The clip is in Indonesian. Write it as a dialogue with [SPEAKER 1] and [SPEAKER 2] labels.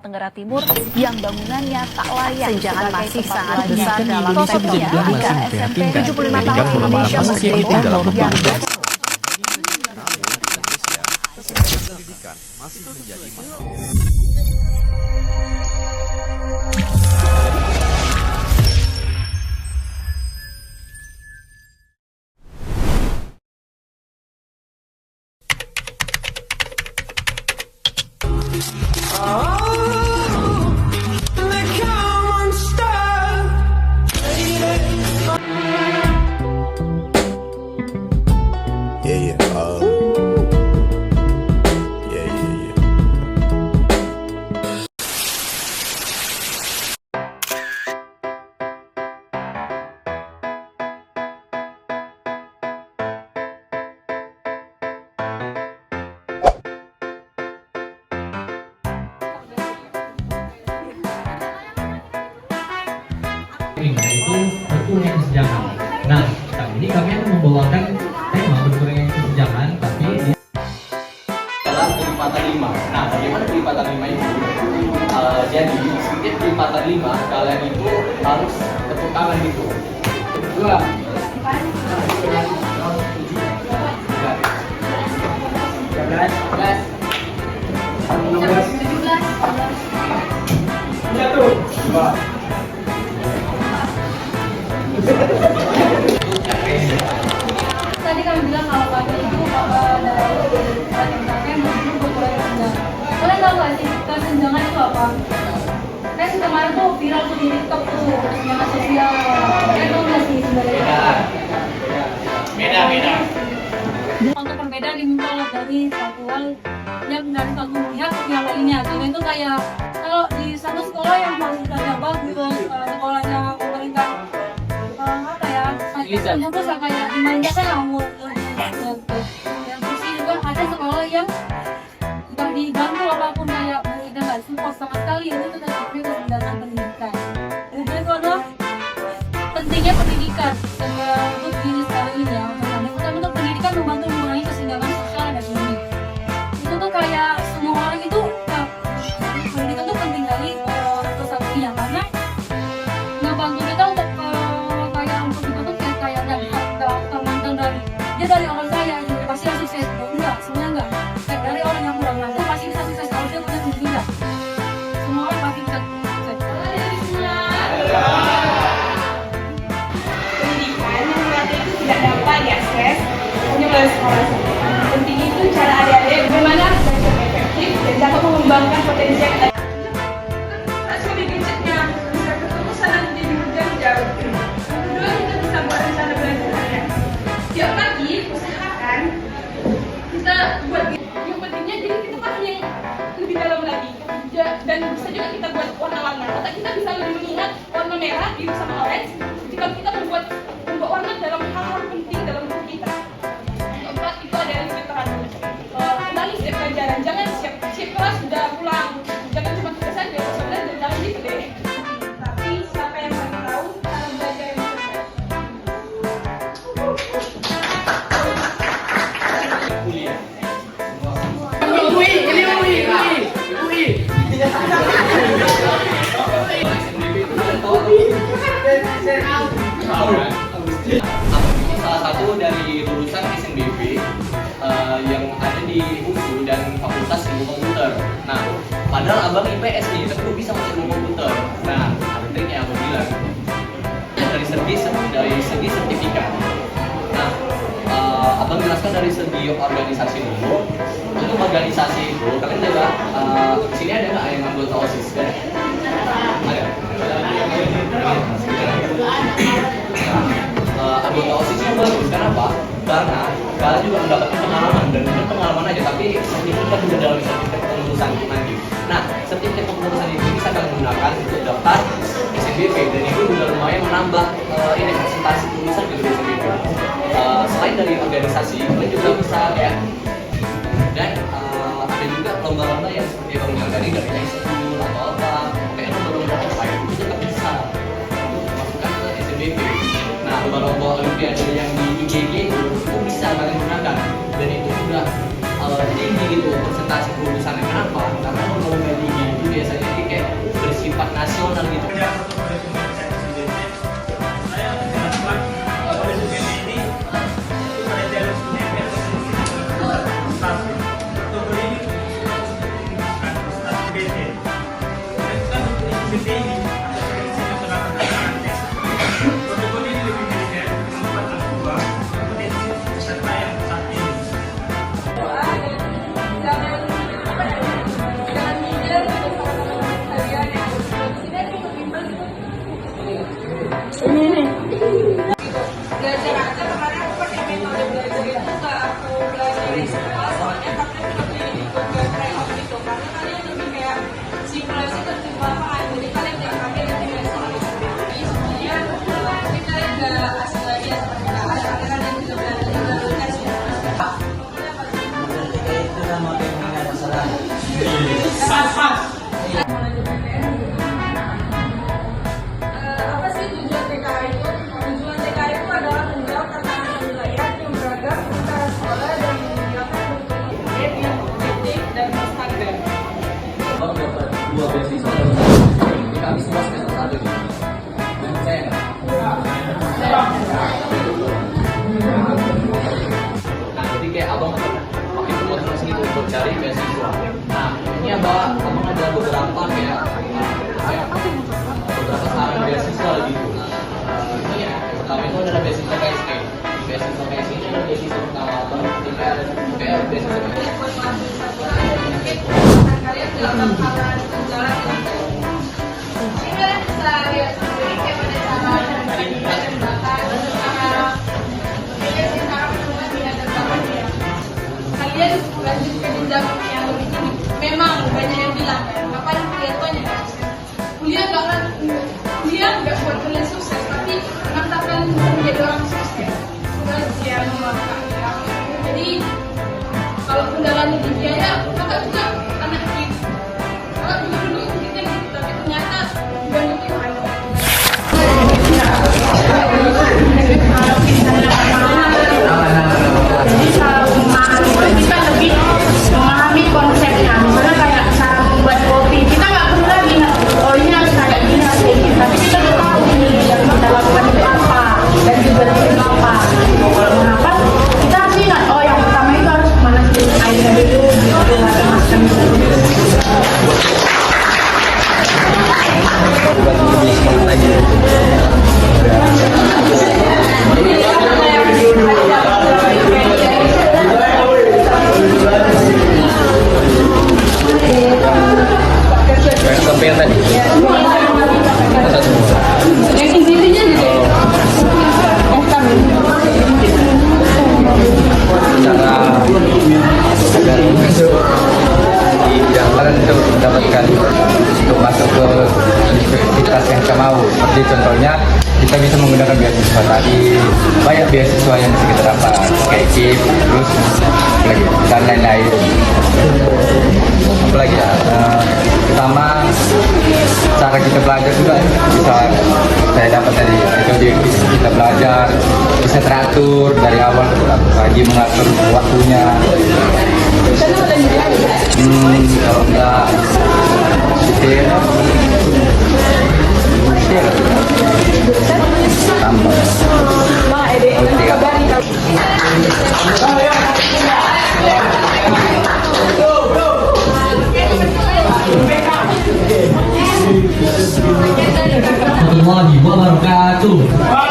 [SPEAKER 1] Tenggara Timur yang bangunannya tak layak.
[SPEAKER 2] Senjangan masih sangat besar dalam
[SPEAKER 1] sosoknya jika SMP 75 tahun Indonesia merdeka yang
[SPEAKER 3] pendidikan masih menjadi masalah.
[SPEAKER 4] Yaitu berkurangnya kesenjangan. Nah, kali ini kami akan membawakan tema berkurangnya kesenjangan, tapi
[SPEAKER 5] adalah pelipatan 5. Nah, bagaimana pelipatan 5 itu? Jadi, setiap pelipatan 5, kalian itu harus tepuk tangan gitu. Kedua, 17.
[SPEAKER 6] Tadi kami bilang kalau kami itu dari kakek menuju berkurang kesenjangan. Kalian tahu nggak sih kesenjangan itu apa? Kan kemarin tuh viral tuh di TikTok tuh kesenjangan sosial. Kalian tahu nggak sih sebenarnya?
[SPEAKER 5] Beda.
[SPEAKER 6] Untuk perbedaan dimulai dari satu hal yang dari satu pihak ke yang lainnya. Jadi itu kayak kalau di satu sekolah yang fasilitasnya bagus, sekolahnya pemerintah apa ya? Kayak terus kayak dimanjakan lah yang kursi juga ada sekolah yang nggak dibantu apapun kayak kita nggak support sama sekali itu tetapi kesenjangan pendidikan. Jadi itu adalah pentingnya pendidikan untuk diri sekarang ini ya. Yang pertama untuk pendidikan membantu mengurangi kesenjangan sosial dan ekonomi. Itu tuh kayak semua orang itu pendidikan tuh penting kali untuk satunya karena ngebantu kita untuk kayak untuk kita tuh kayak termantang dari dia dari orang kaya pasti harus sukses. Enggak, semuanya enggak. Kayak dari orang yang kurang mampu pasti bisa sukses kalau dia punya pendidikan. Semua orang pasti bisa sukses.
[SPEAKER 7] Pendidikan yang berarti itu tidak dapat diakses hanya melalui sekolah saja. Penting itu cara adik-adik bagaimana belajar efektif dan dapat mengembangkan potensi yang ada. Rasio gadgetnya bisa ketemu sana jadi berjam-jam. Kedua kita bisa buat rencana belajarnya. Tiap pagi usahakan kita buat yang pentingnya jadi kita paham yang lebih dalam lagi dan bisa juga kita buat warna-warna. Otak kita bisa lebih mengingat warna merah, biru sama orange jika kita membuat warna dalam hal-hal penting dalam hidup kita. Keempat itu ada yang lebih teratur. Kembali setiap pelajaran, jangan siap kelas sudah pulang, jangan cuma kita saja sebenarnya jangan gitu deh. Tapi siapa yang paling tahu cara belajar yang benar?
[SPEAKER 5] Kuliah. Salah satu dari lulusan SNBP yang ada di USU dan Fakultas Ilmu Komputer. Nah, padahal abang IPS nih, tapi kok bisa masuk ilmu komputer? Nah, ada triknya aku bilang. Dari segi sertifikat. Nah, abang jelaskan dari segi organisasi dulu. Untuk organisasi itu, kalian ada sini ada nggak yang anggota OSIS? Ada. Anggota OSISnya bagus, kenapa? Karena kalian juga mendapatkan pengalaman dan bukan pengalaman aja, tapi sertifikat juga dalam sertifikat kepengurusan nanti. Nah, sertifikat kepengurusan itu bisa kalian gunakan untuk daftar SNBP dan itu juga lumayan menambah ini presentasi lulusan gitu di SNBP. Selain dari organisasi, kalian juga bisa kayak dan ada juga lomba-lomba yang seperti yang bilang tadi dari ekskul atau apa, kayak lomba-lomba apa itu juga bisa masukkan ke SNBP. Nah, lomba-lomba olimpiade yang di IGG itu bisa kalian gunakan dan itu juga tinggi gitu presentasi kelulusannya. Kenapa? Karena lomba-lomba di IGG itu biasanya 2 beasiswa ini kami semua semester 1 ini. Saya nggak? Nah, jadi kayak abang makin terus gitu untuk cari beasiswa. Nah, ini abang ada beberapa kayak beberapa saran beasiswa gitu. Ini ya, pertama itu ada beasiswa KSK. Beasiswa KSK ini ada beasiswa pertama abang, kayak beasiswa
[SPEAKER 7] kalian dalam hal sejarah ini kalian bisa lihat sendiri kayak pada cara dan bakar cara pilih cara penulisan dan cara kalian lanjut ke jenjang yang lebih tinggi. Memang banyak yang bilang kapan kuliah tuh hanya kuliah nggak buat kalian sukses, tapi mengantar kalian menjadi orang sukses. Belajar memakan. Jadi kalau kendalanya di biaya, kakak juga anak kita. Kakak juga dulu kita gitu, tapi ternyata juga mungkin ada.
[SPEAKER 2] Jadi cara memahami itu kita lebih memahami konsepnya. Misalnya kayak cara membuat kopi, kita nggak perlu lagi oh ini harus kayak gini harus kayak gini, tapi kita udah tahu ini yang kita lakukan itu apa dan juga itu apa. Mengapa kita harus ingat oh yang pertama itu harus manasin airnya dulu gitu macam-macam.
[SPEAKER 5] yang tadi.
[SPEAKER 7] Yang intinya gitu.
[SPEAKER 1] Cara agar masuk di bidang lain untuk mendapatkan untuk masuk ke universitas yang kita mau. Seperti contohnya kita bisa menggunakan beasiswa tadi, banyak beasiswa yang bisa kita dapat kayak KIP, terus lagi dan lain-lain. Apalagi ya, pertama cara kita belajar juga bisa saya dapat dari metode kita belajar bisa teratur dari awal lagi mengatur waktunya. Kalau enggak detail tambah
[SPEAKER 4] warahmatullahi wabarakatuh.